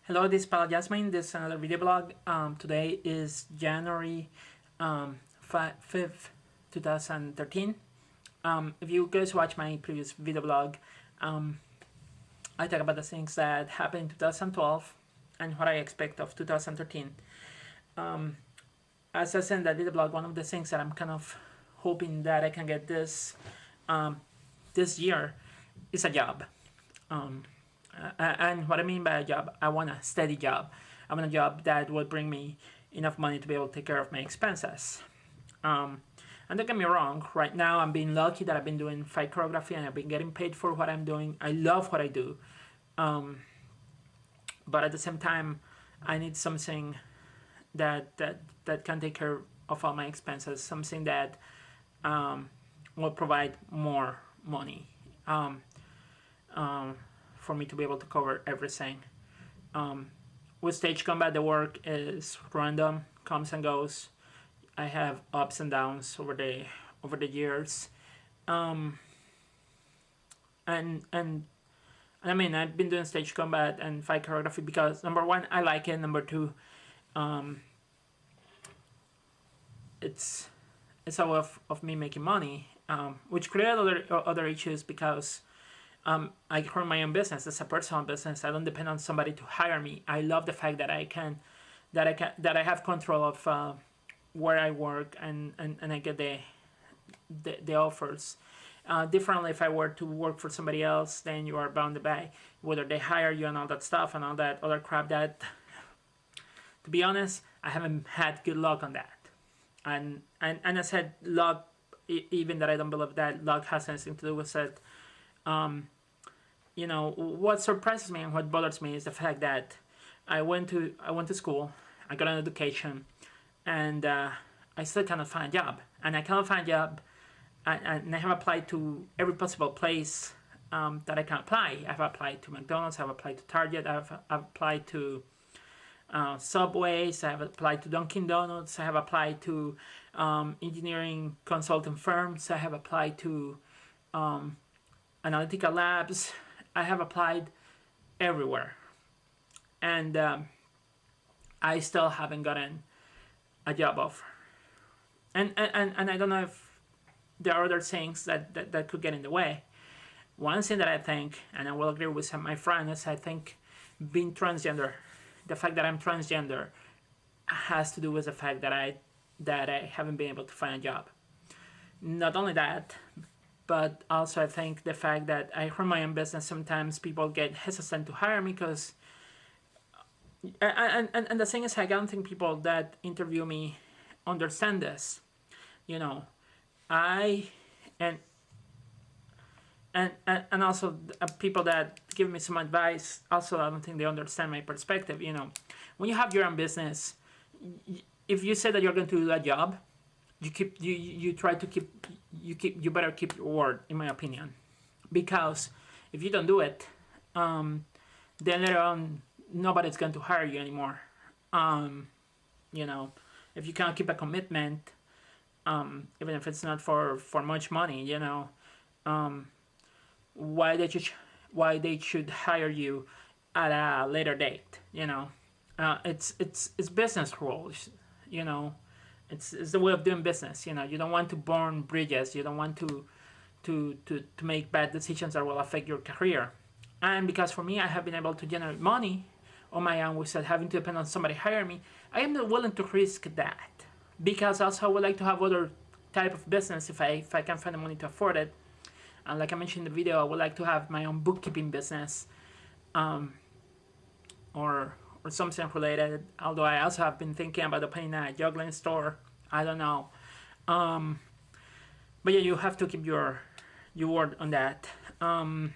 Hello, this is Pala Jasmine. This is another video blog. Today is January 5th, 2013. If you guys watch my previous video blog, I talk about the things that happened in 2012 and what I expect of 2013. As I said in that video blog, one of the things that I'm kind of hoping that I can get this year is a job. And what I mean by a job, I want a steady job. I want a job that will bring me enough money to be able to take care of my expenses. And don't get me wrong, right now I'm being lucky that I've been doing fight choreography and I've been getting paid for what I'm doing. I love what I do. But at the same time, I need something that can take care of all my expenses, something that will provide more money. For me to be able to cover everything. With stage combat, the work is random, comes and goes. I have ups and downs over the years, and I mean, I've been doing stage combat and fight choreography because number one, I like it. Number two, it's a way of me making money, which created other issues because I run my own business. It's a personal business. I don't depend on somebody to hire me. I love the fact that I have control of where I work and I get the offers. Differently, if I were to work for somebody else, then you are bound by whether they hire you and all that stuff and all that other crap. That, to be honest, I haven't had good luck on that. And I said luck, even that I don't believe that luck has anything to do with it. You know, what surprises me and what bothers me is the fact that I went to school, I got an education, and I still cannot find a job. And I cannot find a job, and I have applied to every possible place that I can apply. I've applied to McDonald's, I've applied to Target, I've applied to Subways, I have applied to Dunkin' Donuts, I have applied to engineering consulting firms, I have applied to analytical labs. I have applied everywhere, and I still haven't gotten a job offer. And I don't know if there are other things that could get in the way. One thing that I think, and I will agree with some of my friends, I think being transgender, the fact that I'm transgender, has to do with the fact that I haven't been able to find a job. Not only that, but also I think the fact that I run my own business, sometimes people get hesitant to hire me because, and the thing is, I don't think people that interview me understand this. You know, and also people that give me some advice, also I don't think they understand my perspective. You know, when you have your own business, if you say that you're going to do a job, you better keep your word, in my opinion, because if you don't do it, then later on nobody's going to hire you anymore. You know, if you can't keep a commitment, even if it's not for much money, you know, why they should hire you at a later date? You know, it's business rules. You know. It's the way of doing business. You know, you don't want to burn bridges. You don't want to make bad decisions that will affect your career. And because for me, I have been able to generate money on my own without having to depend on somebody hire me, I am not willing to risk that. Because also I would like to have other type of business if I can find the money to afford it. And like I mentioned in the video, I would like to have my own bookkeeping business, or something related. Although I also have been thinking about opening a juggling store. I don't know. But yeah, you have to keep your word on that. I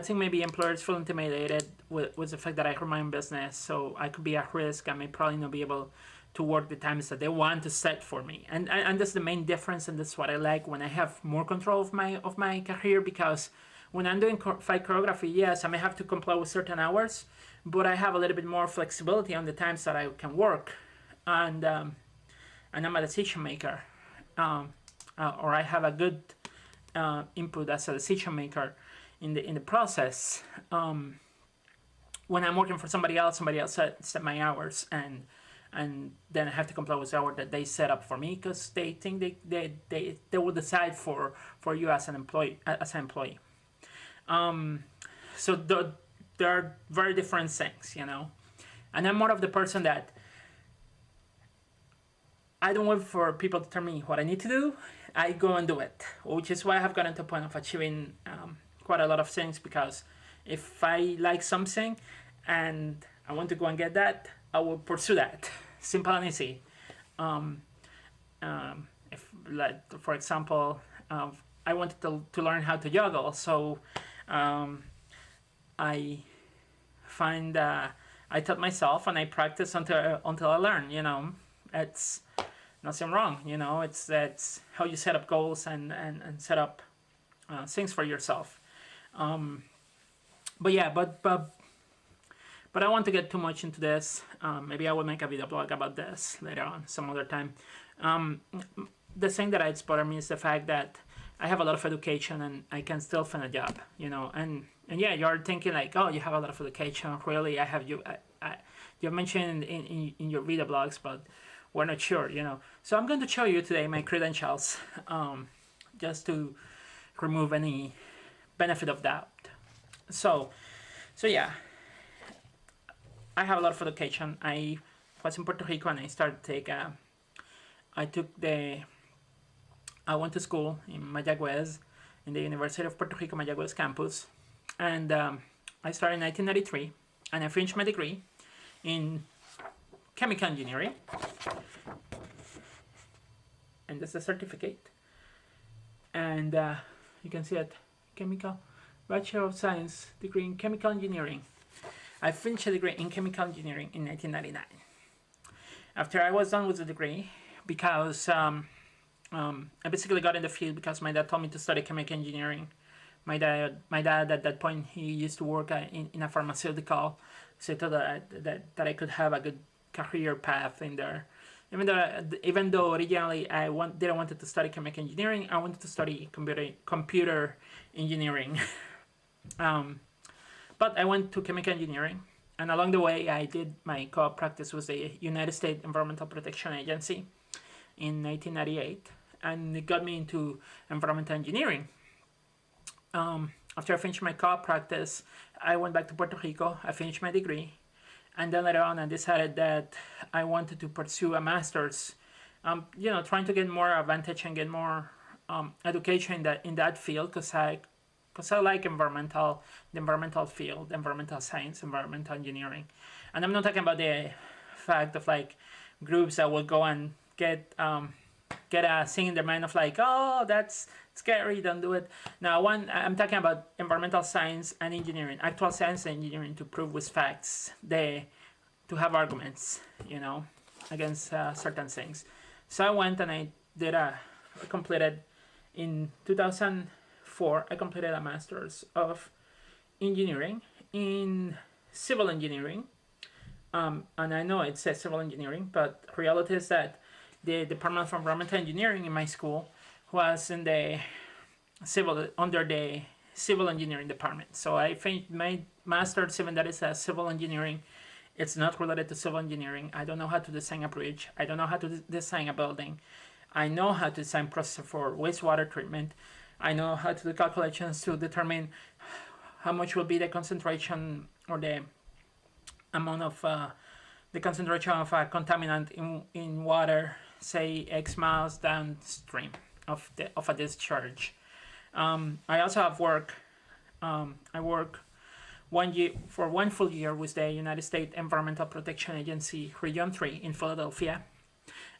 think maybe employers feel intimidated with the fact that I run my own business, so I could be at risk. I may probably not be able to work the times that they want to set for me. And that's the main difference, and that's what I like when I have more control of my career, because when I'm doing fight choreography, yes, I may have to comply with certain hours, but I have a little bit more flexibility on the times that I can work, and I'm a decision maker, or I have a good input as a decision maker in the process. When I'm working for somebody else set my hours, and then I have to comply with the hour that they set up for me, because they think they will decide for you as an employee. So there are very different things, you know. And I'm more of the person that I don't wait for people to tell me what I need to do. I go and do it, which is why I have gotten to the point of achieving quite a lot of things, because if I like something and I want to go and get that, I will pursue that. Simple and easy. If, like, for example, I wanted to learn how to juggle, so I taught myself and I practice until I learn. You know, it's nothing wrong. You know, that's how you set up goals and set up things for yourself. But yeah, but I don't want to get too much into this. Maybe I will make a video blog about this later on, some other time. The thing that it's bothered me is the fact that I have a lot of education and I can still find a job, you know. And yeah, you're thinking like, oh, you have a lot of education. Really, I have you. You mentioned in your video blogs, but we're not sure, you know. So I'm going to show you today my credentials, just to remove any benefit of doubt. So yeah, I have a lot of education. I was in Puerto Rico and I started to take I went to school in Mayagüez, in the University of Puerto Rico Mayagüez campus, and I started in 1993, and I finished my degree in chemical engineering, and this is a certificate, and you can see it, chemical Bachelor of Science degree in chemical engineering. I finished a degree in chemical engineering in 1999. After I was done with the degree, because I basically got in the field because my dad told me to study chemical engineering. My dad at that point, he used to work in a pharmaceutical, so he thought that I could have a good career path in there. Even though originally I didn't want to study chemical engineering, I wanted to study computer engineering. But I went to chemical engineering, and along the way I did my co-op practice with the United States Environmental Protection Agency in 1998, and it got me into environmental engineering. After I finished my co-op practice, I went back to Puerto Rico, I finished my degree, and then later on I decided that I wanted to pursue a master's, you know, trying to get more advantage and get more education in that field, because I like the environmental field, environmental science, environmental engineering. And I'm not talking about the fact of like groups that will go and get a thing in their mind of like, oh, that's scary, don't do it. Now, I'm talking about environmental science and engineering, actual science and engineering, to prove with facts, to have arguments, you know, against certain things. So I went and I completed in 2004, I completed a master's of engineering in civil engineering. And I know it says civil engineering, but reality is that the Department of Environmental Engineering in my school was in the under the civil engineering department. So I finished my master's, even that is a civil engineering. It's not related to civil engineering. I don't know how to design a bridge. I don't know how to design a building. I know how to design process for wastewater treatment. I know how to do calculations to determine how much will be the concentration or the amount of the concentration of a contaminant in water, say X miles downstream of a discharge. I also have I work 1 year for 1 full year with the United States Environmental Protection Agency Region 3 in Philadelphia,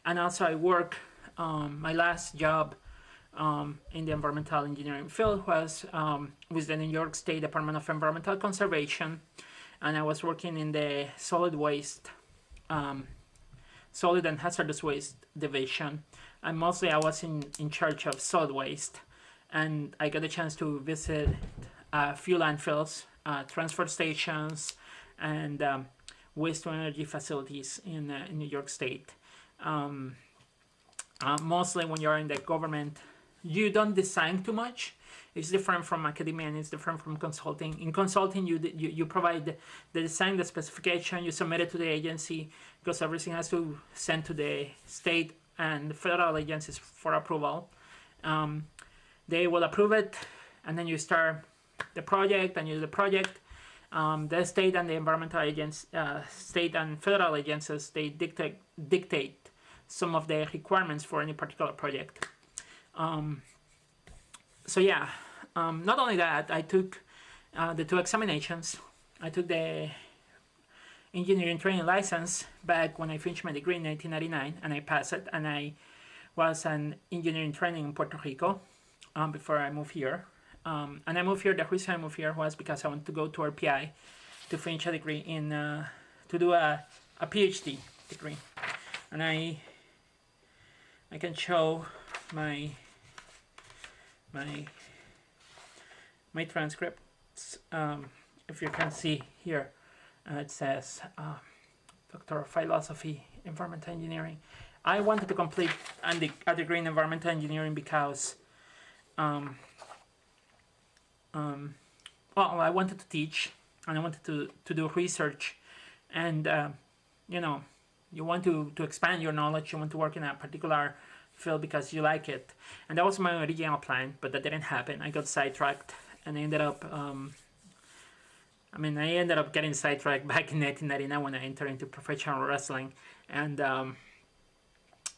and also I work my last job in the environmental engineering field was with the New York State Department of Environmental Conservation, and I was working in the solid and hazardous waste division, and mostly I was in charge of solid waste, and I got a chance to visit a few landfills, transfer stations, and waste-to-energy facilities in New York State. Mostly when you're in the government you don't design too much. It's different from academia and it's different from consulting. In consulting, you provide the design, the specification, you submit it to the agency because everything has to send to the state and federal agencies for approval. They will approve it, and then you start the project and use the project. The state and the environmental agents, state and federal agencies, they dictate some of the requirements for any particular project. So yeah, not only that, I took the 2 examinations. I took the engineering training license back when I finished my degree in 1999, and I passed it, and I was an engineering training in Puerto Rico before I moved here. And I moved here, the reason I moved here was because I wanted to go to RPI to finish a degree in, to do a PhD degree. And I can show my transcripts. If you can see here, it says Doctor of Philosophy, Environmental Engineering. I wanted to complete a degree in Environmental Engineering because well, I wanted to teach and I wanted to do research, and you know, you want to expand your knowledge, you want to work in a particular field because you like it. And that was my original plan, but that didn't happen. I got sidetracked, and I ended up I ended up getting sidetracked back in 1999 when I entered into professional wrestling, and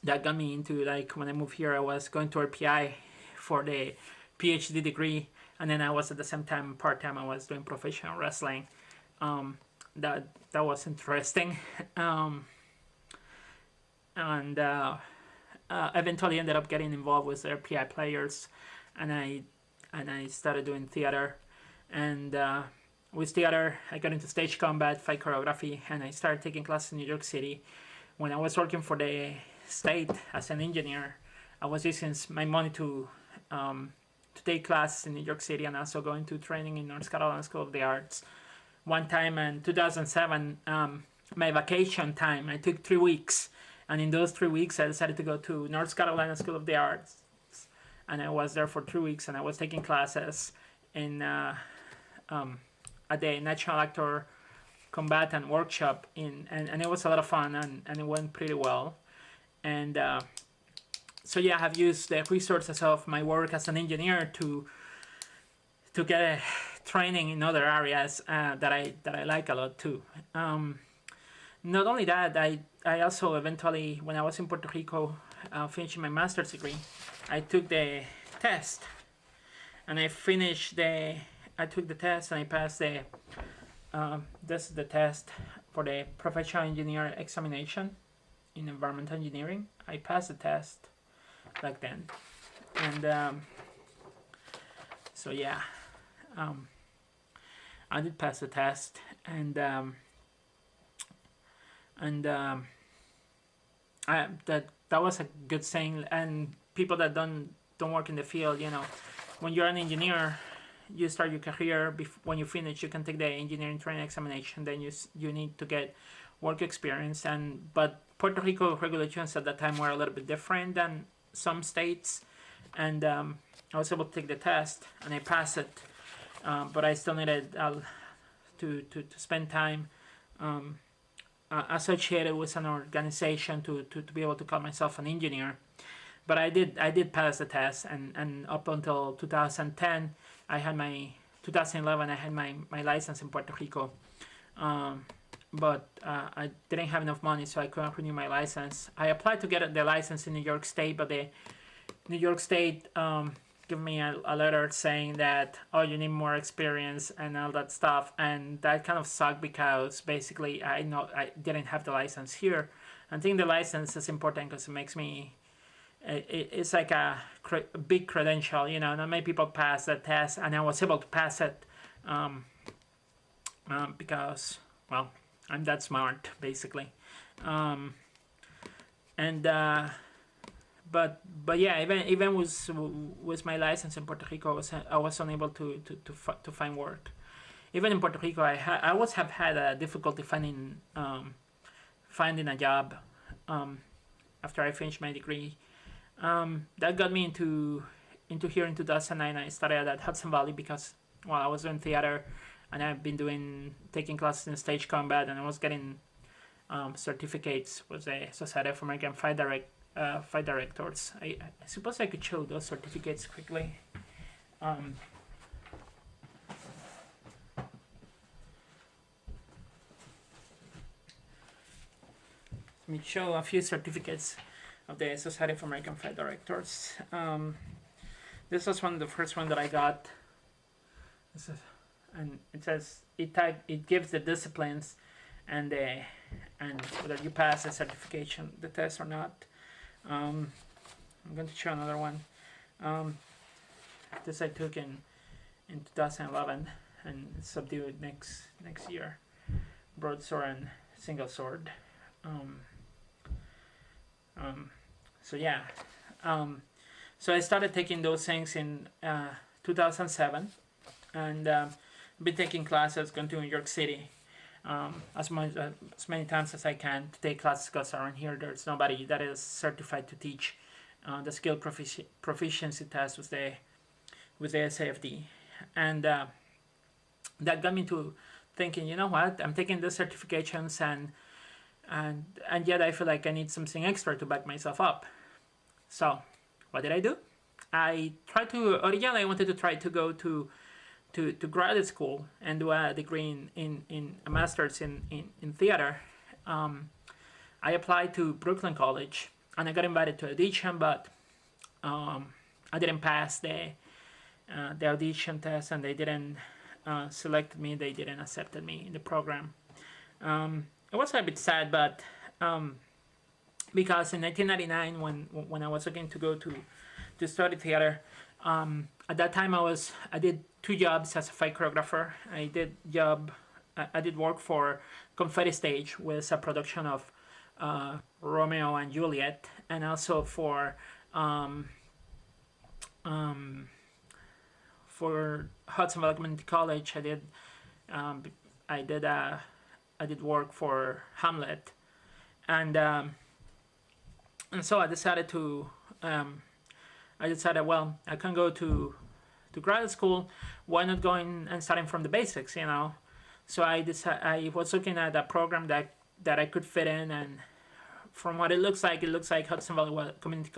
that got me into, like, when I moved here, I was going to RPI for the PhD degree, and then I was at the same time, part-time, I was doing professional wrestling. That was interesting. And eventually ended up getting involved with the RPI players, and I started doing theater. And with theater, I got into stage combat, fight choreography, and I started taking classes in New York City. When I was working for the state as an engineer, I was using my money to take classes in New York City and also going to training in North Carolina School of the Arts. One time in 2007, my vacation time, I took 3 weeks. And in those 3 weeks, I decided to go to North Carolina School of the Arts. And I was there for 3 weeks, and I was taking classes in at the National Actor Combatant Workshop. And it was a lot of fun, and it went pretty well. And so yeah, I have used the resources of my work as an engineer to get a training in other areas that I like a lot too. Not only that, I also eventually, when I was in Puerto Rico, finishing my master's degree, I took the test, and I took the test and I passed the, this is the test for the professional engineer examination in environmental engineering. I passed the test back then, and so yeah, I did pass the test, and that was a good thing. And people that don't work in the field, you know, when you're an engineer, you start your career. When you finish, you can take the engineering training examination. Then you need to get work experience. But Puerto Rico regulations at that time were a little bit different than some states, and I was able to take the test and I passed it. But I still needed to spend time associated with an organization to be able to call myself an engineer. But I did pass the test, and up until 2010, 2011 I had my license in Puerto Rico. But I didn't have enough money, so I couldn't renew my license. I applied to get the license in New York State, but the New York State gave me a letter saying that, oh, you need more experience and all that stuff, and that kind of sucked because basically I didn't have the license here. I think the license is important because it makes me, it's like a big credential, you know. Not many people pass that test, and I was able to pass it because, well, I'm that smart, basically. But yeah, even with my license in Puerto Rico, I was unable to find work. Even in Puerto Rico, I have had a difficulty finding a job after I finished my degree. That got me into into here in 2009. I started at Hudson Valley because, well, I was doing theater, and I've been taking classes in stage combat, and I was getting certificates with the Society of American Fight Directors. I suppose I could show those certificates quickly. Let me show a few certificates of the Society of American Fight Directors. This was the first one that I got. And it says it gives the disciplines and whether you pass the certification, the test or not. I'm going to show another one. This I took in 2011 and subdued next year. Broadsword and single sword. So yeah. So I started taking those things in 2007, and been taking classes, going to New York City as many times as I can to take classes, because around here there's nobody that is certified to teach the skill proficiency test with the SAFD, and that got me to thinking, you know what, I'm taking the certifications and yet I feel like I need something extra to back myself up. So what did I do? I tried to, originally I wanted to try to go to graduate school and do a degree in a master's in theater. I applied to Brooklyn College and I got invited to audition, but I didn't pass the audition test, and they didn't select me. They didn't accept me in the program. It was a bit sad, but because in 1999, when I was looking to go to study theater, at that time I did 2 jobs as a fight choreographer. I did work for Confetti Stage with a production of Romeo and Juliet, and also for Hudson Valley Community College. I did work for Hamlet, and so I decided well, I can go to graduate school. Why not going and starting from the basics, you know? So I was looking at a program that I could fit in, and from what it looks like Hudson Valley Community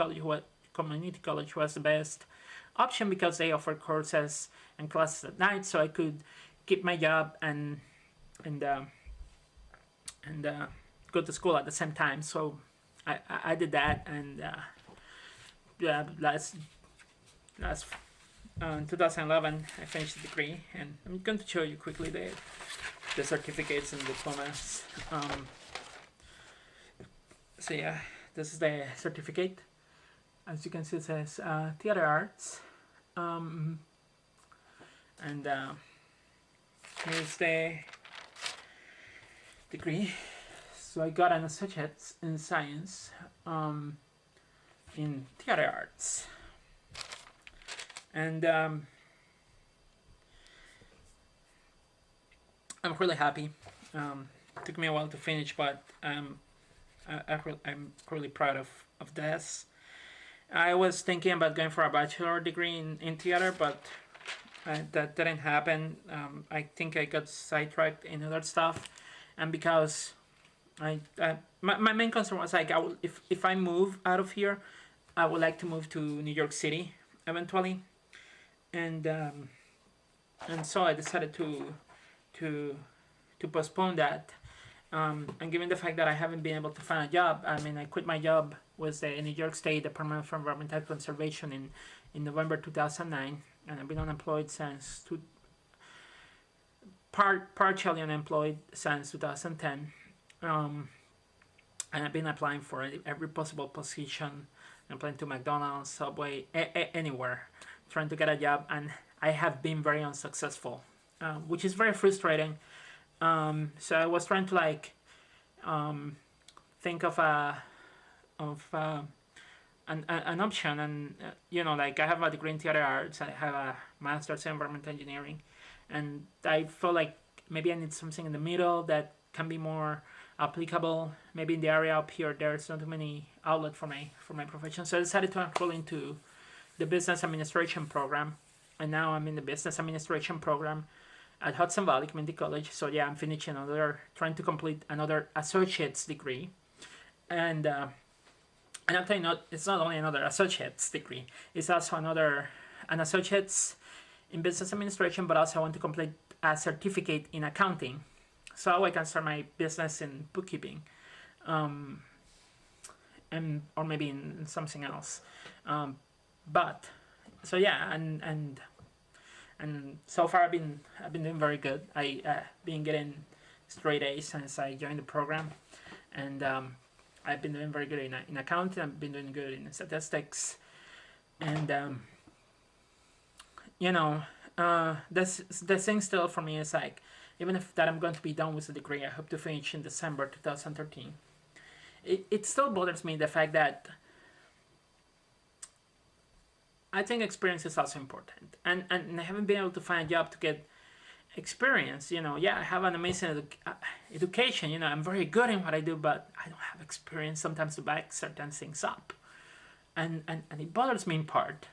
College was the best option because they offer courses and classes at night, so I could keep my job and go to school at the same time. So I did that, and in 2011 I finished the degree, and I'm going to show you quickly the certificates and diplomas. So yeah, this is the certificate. As you can see, it says theater arts, and here's the degree. So I got an associate's in science in theater arts, and I'm really happy. It took me a while to finish, but I'm really proud of this. I was thinking about going for a bachelor degree in theater, but that didn't happen. I think I got sidetracked in other stuff, and because my main concern was like, if I move out of here, I would like to move to New York City eventually, and so I decided to postpone that. And given the fact that I haven't been able to find a job, I mean, I quit my job with the New York State Department for Environmental Conservation in November 2009, and I've been unemployed since partially unemployed since 2010. And I've been applying for every possible position. I'm applying to McDonald's, Subway, anywhere, trying to get a job, and I have been very unsuccessful, which is very frustrating. So I was trying to think of an option, and I have a degree in theater arts, I have a master's in environmental engineering, and I feel like maybe I need something in the middle that can be more applicable. Maybe in the area up here there's not too many outlets for my profession, so I decided to enroll into the business administration program, and now I'm in the business administration program at Hudson Valley Community College. So yeah, I'm finishing trying to complete another associate's degree, and I'll tell you, it's not only another associate's degree, it's also an associate's in business administration, but also I want to complete a certificate in accounting, so I can start my business in bookkeeping, and or maybe in something else. But so yeah, and so far I've been doing very good. I been getting straight A's since I joined the program, and I've been doing very good in accounting. I've been doing good in statistics, and the thing still for me is like, even if that I'm going to be done with the degree, I hope to finish in December 2013. It still bothers me the fact that I think experience is also important, and I haven't been able to find a job to get experience. Yeah, I have an amazing education. I'm very good in what I do, but I don't have experience sometimes to back certain things up, and it bothers me in part.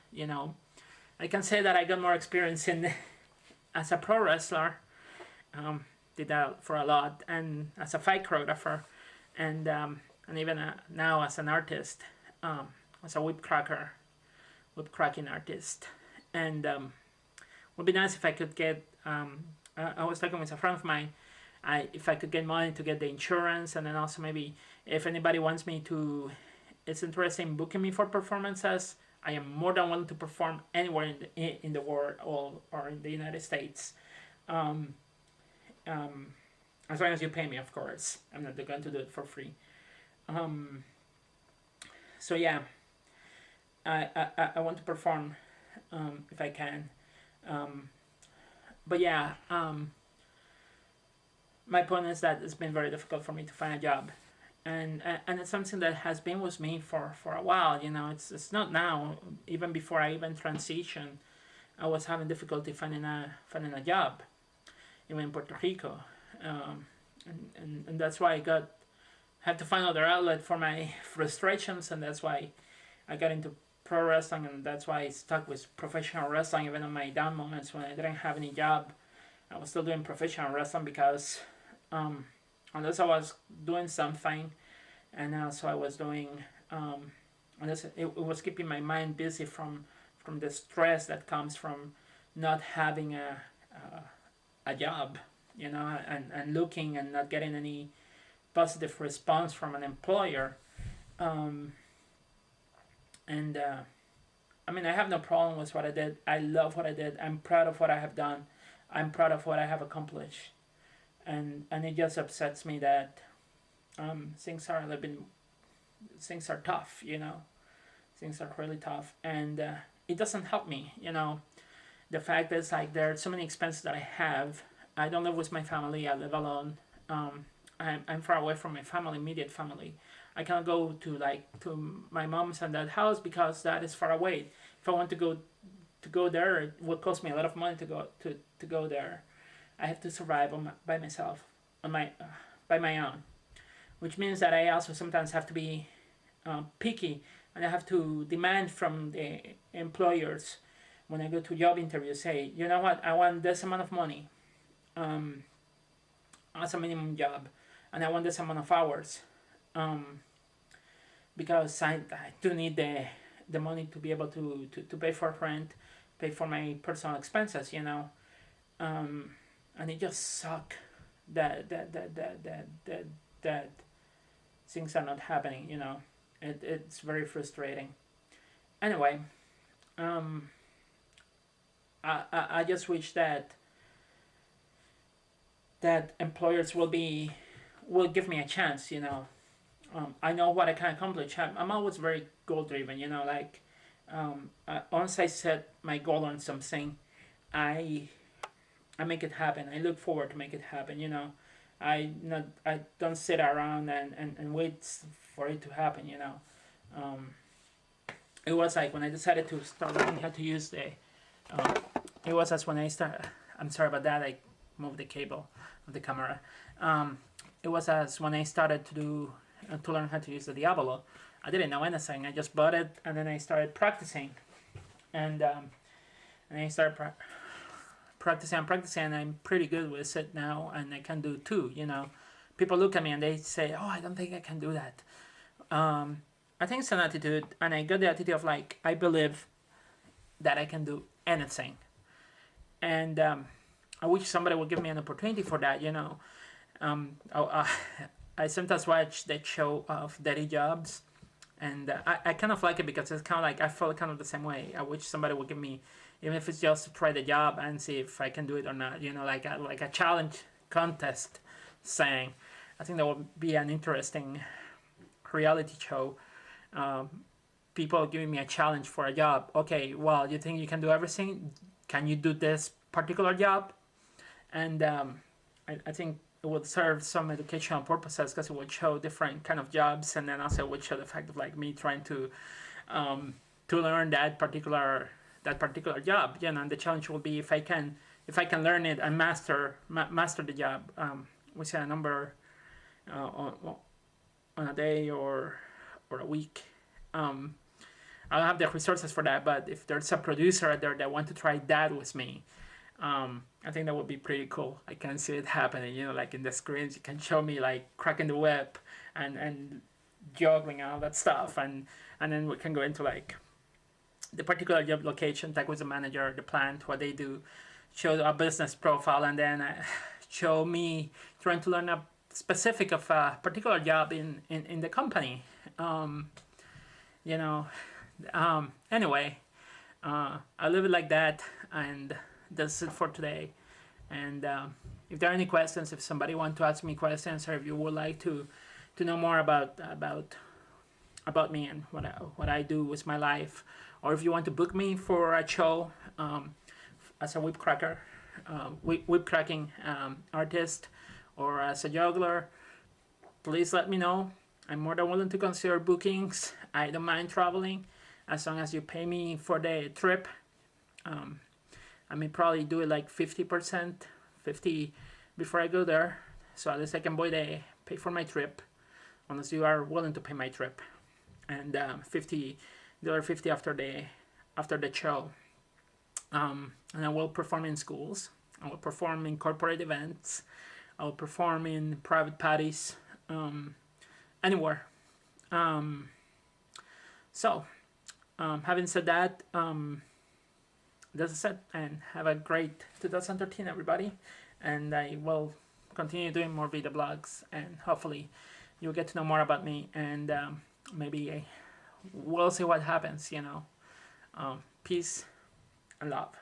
I can say that I got more experience as a pro wrestler, did that for a lot, and as a fight choreographer, and even now as an artist, as a whip cracking artist, and would be nice if I could get. I was talking with a friend of mine. If I could get money to get the insurance, and then also maybe if anybody wants me to, is interested in booking me for performances, I am more than willing to perform anywhere in the world or in the United States, as long as you pay me, of course. I'm not going to do it for free. So yeah, I want to perform if I can. But yeah, my point is that it's been very difficult for me to find a job, and it's something that has been with me for a while. It's not now. Even before I even transitioned, I was having difficulty finding a job, even in Puerto Rico, and that's why I had to find other outlet for my frustrations, and that's why I got into pro wrestling, and that's why I stuck with professional wrestling even on my down moments when I didn't have any job. I was still doing professional wrestling because unless I was doing something, and also I was doing unless it was keeping my mind busy from the stress that comes from not having a job, and looking and not getting any positive response from an employer. I have no problem with what I did. I love what I did. I'm proud of what I have done. I'm proud of what I have accomplished. And it just upsets me that things are tough, Things are really tough. And it doesn't help me, The fact is, like, there are so many expenses that I have. I don't live with my family. I live alone. I'm far away from my family, immediate family. I cannot go to my mom's and dad's house because that is far away. If I want to go there, it would cost me a lot of money to go there. I have to survive by myself, by my own, which means that I also sometimes have to be picky, and I have to demand from the employers when I go to job interviews. Say, you know what, I want this amount of money as a minimum job, and I want this amount of hours. Because I do need the money to be able to pay for rent, pay for my personal expenses, and it just sucks that things are not happening, It's very frustrating. Anyway, I just wish that employers will give me a chance, I know what I can accomplish. I'm always very goal driven, once I set my goal on something, I make it happen. I look forward to make it happen, I don't sit around and wait for it to happen, It was like when I decided to start learning how to use it was as when I started. I'm sorry about that, I moved the cable of the camera. It was as when I started to learn how to use the Diablo. I didn't know anything. I just bought it, and then I started practicing. and I started practicing and practicing, and I'm pretty good with it now, and I can do two. People look at me and they say, "Oh, I don't think I can do that." I think it's an attitude, and I got the attitude of like, I believe that I can do anything, and I wish somebody would give me an opportunity for that. I sometimes watch that show of Daddy Jobs, and I kind of like it because it's kind of like I feel kind of the same way. I wish somebody would give me, even if it's just to try the job and see if I can do it or not. Like a challenge contest thing. I think that would be an interesting reality show. People giving me a challenge for a job. Okay, well, you think you can do everything? Can you do this particular job? And I think it would serve some educational purposes because it would show different kind of jobs, and then also it would show the fact of like me trying to learn that particular job. And the challenge will be if I can learn it and master the job. We say a number on a day or a week. I don't have the resources for that, but if there's a producer out there that want to try that with me, I think that would be pretty cool. I can see it happening, like in the screens. You can show me like cracking the whip and juggling and all that stuff, and then we can go into like the particular job location, like with the manager, the plant, what they do, show a business profile, and then show me trying to learn a specific of a particular job in the company. Anyway, I leave it like that, and that's it for today. And if there are any questions, if somebody wants to ask me questions, or if you would like to know more about me and what I do with my life, or if you want to book me for a show as a whip cracking artist, or as a juggler, please let me know. I'm more than willing to consider bookings. I don't mind traveling as long as you pay me for the trip. I may probably do it like 50% before I go there, so at least I can pay for my trip, unless you are willing to pay my trip, and $50 after the show. And I will perform in schools. I will perform in corporate events. I will perform in private parties, anywhere. Having said that, that's it, and have a great 2013, everybody. And I will continue doing more video blogs, and hopefully you'll get to know more about me, and maybe we'll see what happens. Peace and love.